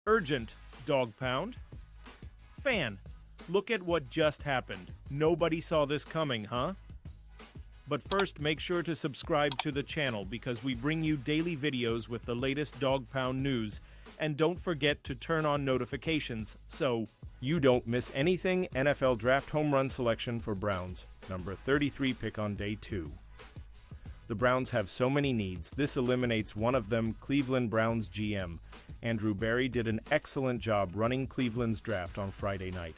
Urgent, dog pound. Fan, look at what just happened. Nobody saw this coming, huh? But first, make sure to subscribe to the channel because we bring you daily videos with the latest dog pound news. And don't forget to turn on notifications so you don't miss anything. NFL Draft Home Run Selection for Browns, number 33 pick on day 2. The Browns have so many needs, this eliminates one of them. Cleveland Browns GM Andrew Berry did an excellent job running Cleveland's draft on Friday night.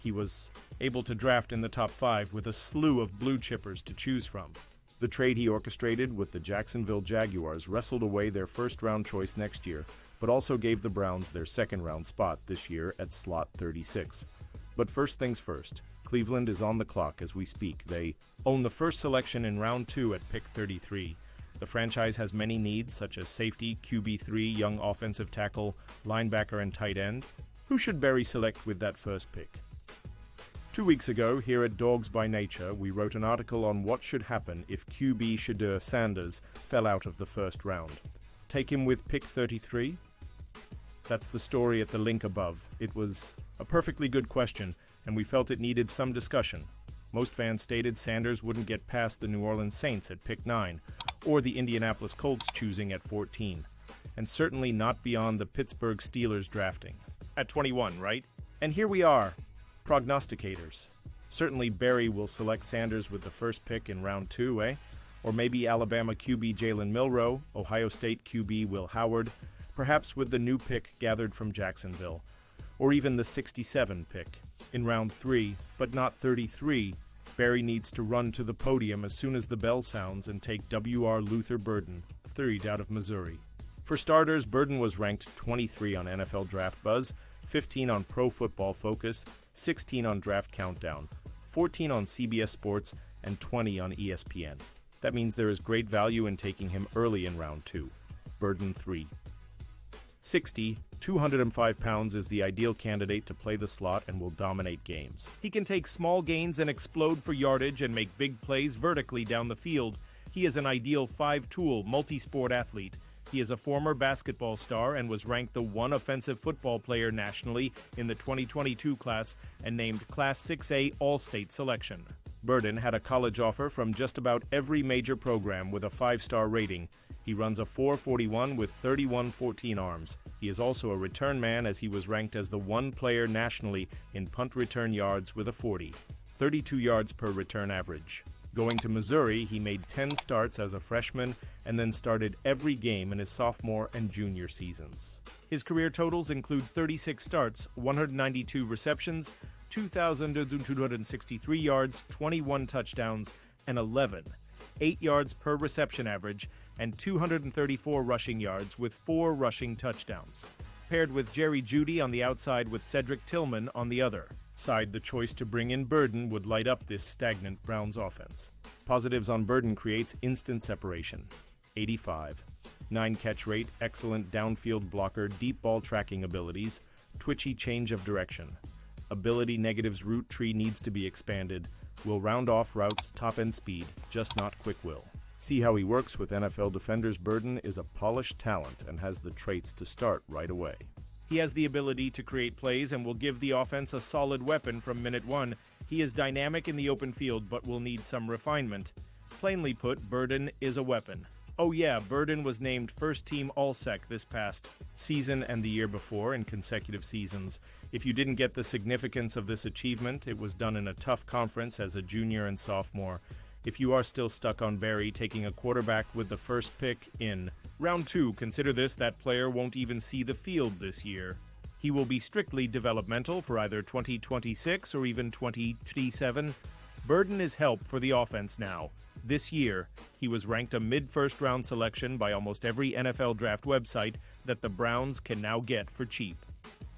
He was able to draft in the top 5 with a slew of blue chippers to choose from. The trade he orchestrated with the Jacksonville Jaguars wrestled away their first-round choice next year, but also gave the Browns their second-round spot this year at slot 36. But first things first, Cleveland is on the clock as we speak. They own the first selection in round 2 at pick 33. The franchise has many needs, such as safety, QB3, young offensive tackle, linebacker, and tight end. Who should Berry select with that first pick? 2 weeks ago, here at Dogs by Nature, we wrote an article on what should happen if QB Shedeur Sanders fell out of the first round. Take him with pick 33? That's the story at the link above. It was a perfectly good question, and we felt it needed some discussion. Most fans stated Sanders wouldn't get past the New Orleans Saints at pick 9, or the Indianapolis Colts choosing at 14, and certainly not beyond the Pittsburgh Steelers drafting. At 21, right? And here we are, prognosticators. Certainly Berry will select Sanders with the first pick in round 2, eh? Or maybe Alabama QB Jalen Milroe, Ohio State QB Will Howard, perhaps with the new pick gathered from Jacksonville, or even the 67 pick. In round 3, but not 33, Berry needs to run to the podium as soon as the bell sounds and take W.R. Luther Burden, third out of Missouri. For starters, Burden was ranked 23 on NFL Draft Buzz, 15 on Pro Football Focus, 16 on Draft Countdown, 14 on CBS Sports, and 20 on ESPN. That means there is great value in taking him early in round 2. Burden 3. 60, 205 pounds is the ideal candidate to play the slot and will dominate games. He can take small gains and explode for yardage and make big plays vertically down the field. He is an ideal 5-tool, multi-sport athlete. He is a former basketball star and was ranked the 1 offensive football player nationally in the 2022 class and named Class 6A All-State selection. Burden had a college offer from just about every major program with a 5-star rating. He runs a 4.41 with 31.14 arms. He is also a return man as he was ranked as the 1 player nationally in punt return yards with a 40, 32 yards per return average. Going to Missouri, he made 10 starts as a freshman and then started every game in his sophomore and junior seasons. His career totals include 36 starts, 192 receptions, 2,263 yards, 21 touchdowns, and 8 yards per reception average, and 234 rushing yards with 4 rushing touchdowns. Paired with Jerry Jeudy on the outside with Cedric Tillman on the other side, the choice to bring in Burden would light up this stagnant Browns offense. Positives on Burden: creates instant separation. 85. 9 catch rate, excellent downfield blocker, deep ball tracking abilities, twitchy change of direction. Ability negatives: route tree needs to be expanded. Will round off routes, top end speed, just not quick will. See how he works with NFL defenders. Burden is a polished talent and has the traits to start right away. He has the ability to create plays and will give the offense a solid weapon from minute 1. He is dynamic in the open field but will need some refinement. Plainly put, Burden is a weapon. Oh yeah, Burden was named first-team All-Sec this past season and the year before in consecutive seasons. If you didn't get the significance of this achievement, it was done in a tough conference as a junior and sophomore. If you are still stuck on Berry taking a quarterback with the first pick in round 2, consider this: that player won't even see the field this year. He will be strictly developmental for either 2026 or even 2027. Burden is help for the offense now. This year, he was ranked a mid-first round selection by almost every NFL draft website that the Browns can now get for cheap.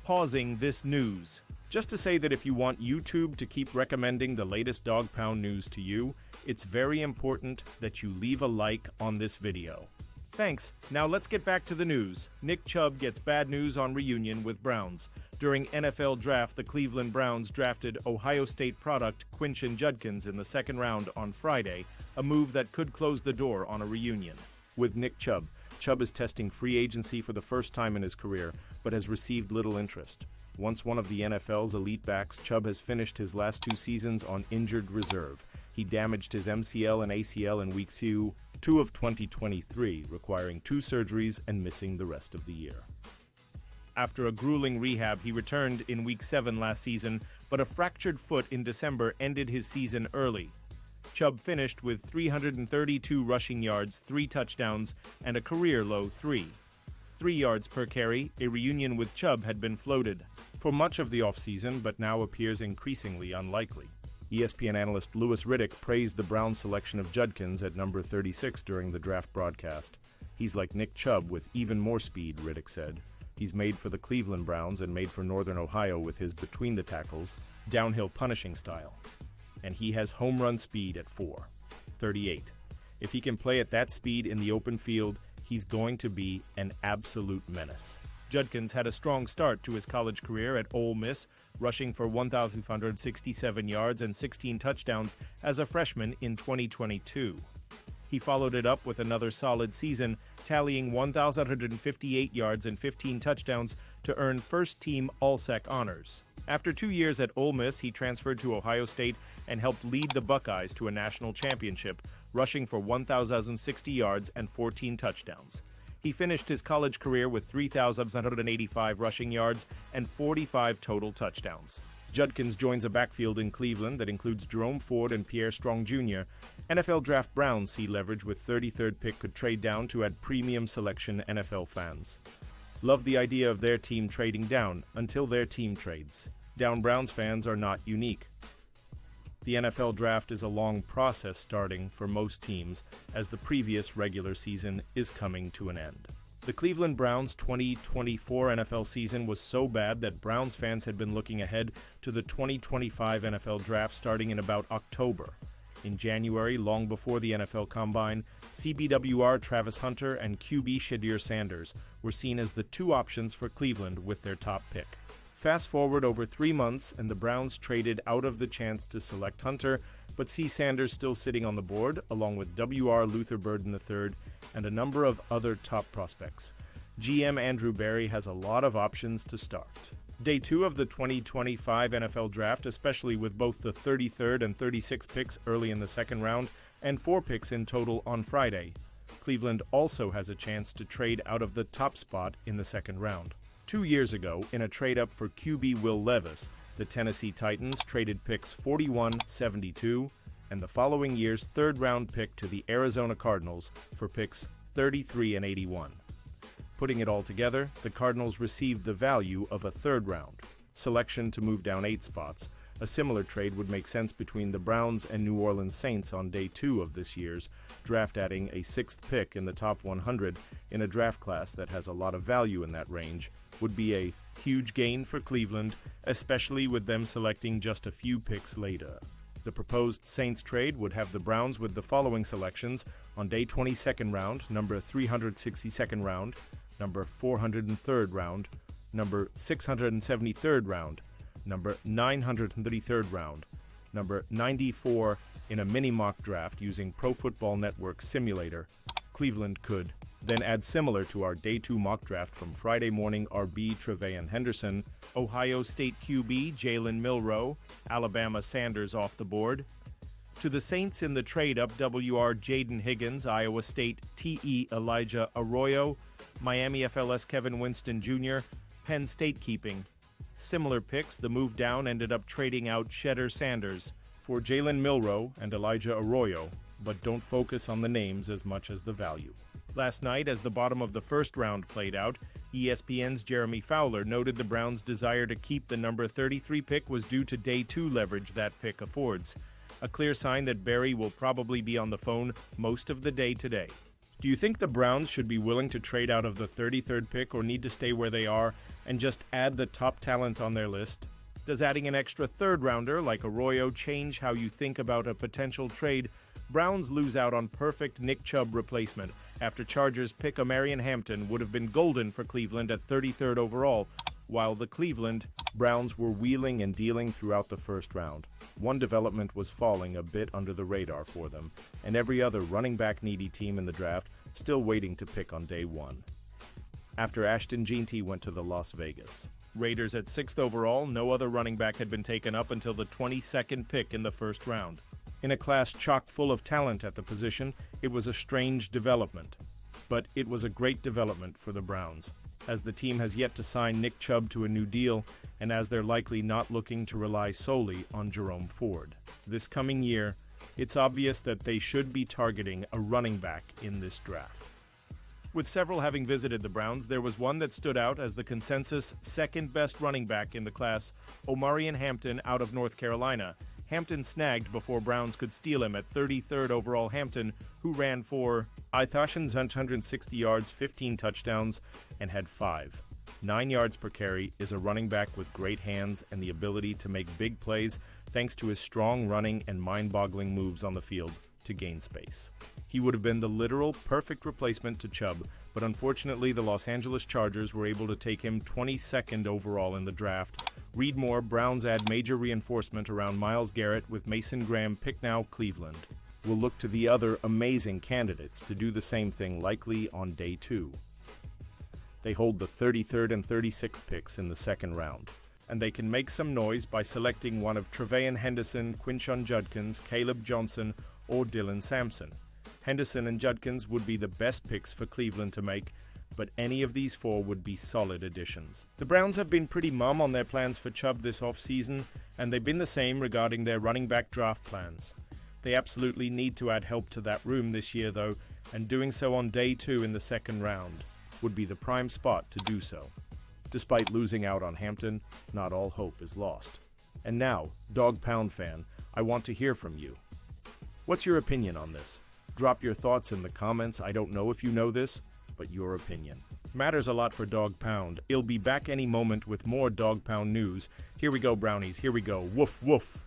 Pausing this news, just to say that if you want YouTube to keep recommending the latest dog pound news to you, it's very important that you leave a like on this video. Thanks. Now let's get back to the news. Nick Chubb gets bad news on reunion with Browns. During NFL draft, the Cleveland Browns drafted Ohio State product Quinshon Judkins in the second round on Friday, a move that could close the door on a reunion. With Nick Chubb, Chubb is testing free agency for the first time in his career, but has received little interest. Once one of the NFL's elite backs, Chubb has finished his last 2 seasons on injured reserve. He damaged his MCL and ACL in week 2 of 2023, requiring 2 surgeries and missing the rest of the year. After a grueling rehab, he returned in week 7 last season, but a fractured foot in December ended his season early. Chubb finished with 332 rushing yards, 3 touchdowns, and a career-low 3 yards per carry. A reunion with Chubb had been floated for much of the offseason, but now appears increasingly unlikely. ESPN analyst Louis Riddick praised the Browns selection of Judkins at number 36 during the draft broadcast. "He's like Nick Chubb with even more speed," Riddick said. "He's made for the Cleveland Browns and made for Northern Ohio with his between-the-tackles, downhill punishing style. And he has home run speed at 4.38. If he can play at that speed in the open field, he's going to be an absolute menace." Judkins had a strong start to his college career at Ole Miss, rushing for 1,567 yards and 16 touchdowns as a freshman in 2022. He followed it up with another solid season, tallying 1,158 yards and 15 touchdowns to earn first-team All-Sec honors. After 2 years at Ole Miss, he transferred to Ohio State and helped lead the Buckeyes to a national championship, rushing for 1,060 yards and 14 touchdowns. He finished his college career with 3,785 rushing yards and 45 total touchdowns. Judkins joins a backfield in Cleveland that includes Jerome Ford and Pierre Strong Jr. NFL Draft Browns see leverage with 33rd pick could trade down to add premium selection NFL fans. Love the idea of their team trading down until their team trades. Down Browns fans are not unique. The NFL draft is a long process starting for most teams as the previous regular season is coming to an end. The Cleveland Browns' 2024 NFL season was so bad that Browns fans had been looking ahead to the 2025 NFL draft starting in about October. In January, long before the NFL Combine, CBWR Travis Hunter and QB Shadir Sanders were seen as the 2 options for Cleveland with their top pick. Fast forward over 3 months, and the Browns traded out of the chance to select Hunter, but see Sanders still sitting on the board, along with W.R. Luther Burden III and a number of other top prospects. GM Andrew Berry has a lot of options to start. Day 2 of the 2025 NFL Draft, especially with both the 33rd and 36th picks early in the second round, and 4 picks in total on Friday. Cleveland also has a chance to trade out of the top spot in the second round. 2 years ago, in a trade-up for QB Will Levis, the Tennessee Titans traded picks 41, 72, and the following year's third-round pick to the Arizona Cardinals for picks 33 and 81. Putting it all together, the Cardinals received the value of a third-round selection to move down 8 spots. A similar trade would make sense between the Browns and New Orleans Saints on day 2 of this year's draft, adding a 6th pick in the top 100 in a draft class that has a lot of value in that range would be a huge gain for Cleveland, especially with them selecting just a few picks later. The proposed Saints trade would have the Browns with the following selections on day 22nd round, number 362nd round, number 403rd round, number 673rd round, number 933rd round, number 94 in a mini-mock draft using Pro Football Network Simulator. Cleveland could then add similar to our Day 2 mock draft from Friday morning RB Trevayon Henderson, Ohio State QB Jalen Milroe, Alabama Sanders off the board. To the Saints in the trade-up, WR Jaden Higgins, Iowa State TE Elijah Arroyo, Miami FLS Kevin Winston Jr., Penn State keeping. Similar picks, the move down ended up trading out Shadir Sanders for Jalen Milroe and Elijah Arroyo, but don't focus on the names as much as the value. Last night, as the bottom of the first round played out, ESPN's Jeremy Fowler noted the Browns' desire to keep the number 33 pick was due to day 2 leverage that pick affords, a clear sign that Berry will probably be on the phone most of the day today. Do you think the Browns should be willing to trade out of the 33rd pick or need to stay where they are and just add the top talent on their list? Does adding an extra third-rounder like Arroyo change how you think about a potential trade? Browns lose out on perfect Nick Chubb replacement after Chargers pick Amarian Hampton would have been golden for Cleveland at 33rd overall, while the Cleveland Browns were wheeling and dealing throughout the first round. One development was falling a bit under the radar for them, and every other running back needy team in the draft still waiting to pick on day 1. After Ashton Jeanty went to the Las Vegas Raiders at 6th overall, no other running back had been taken up until the 22nd pick in the first round. In a class chock full of talent at the position, it was a strange development. But it was a great development for the Browns, as the team has yet to sign Nick Chubb to a new deal, and as they're likely not looking to rely solely on Jerome Ford. This coming year, it's obvious that they should be targeting a running back in this draft. With several having visited the Browns, there was one that stood out as the consensus second-best running back in the class, Omarion Hampton out of North Carolina. Hampton snagged before Browns could steal him at 33rd overall. Hampton, who ran for 1,160 yards, 15 touchdowns, and had 9 yards per carry, is a running back with great hands and the ability to make big plays thanks to his strong running and mind-boggling moves on the field to gain space. He would have been the literal perfect replacement to Chubb, but unfortunately the Los Angeles Chargers were able to take him 22nd overall in the draft. Read more, Browns add major reinforcement around Myles Garrett with Mason Graham pick now Cleveland. We'll look to the other amazing candidates to do the same thing likely on day 2. They hold the 33rd and 36th picks in the second round, and they can make some noise by selecting one of Trevayon Henderson, Quinshon Judkins, Caleb Johnson, or Dylan Sampson. Henderson and Judkins would be the best picks for Cleveland to make, but any of these 4 would be solid additions. The Browns have been pretty mum on their plans for Chubb this offseason, and they've been the same regarding their running back draft plans. They absolutely need to add help to that room this year, though, and doing so on day 2 in the second round would be the prime spot to do so. Despite losing out on Hampton, not all hope is lost. And now, Dog Pound fan, I want to hear from you. What's your opinion on this? Drop your thoughts in the comments. I don't know if you know this, but your opinion matters a lot for Dog Pound. He'll be back any moment with more Dog Pound news. Here we go, Brownies. Here we go. Woof, woof.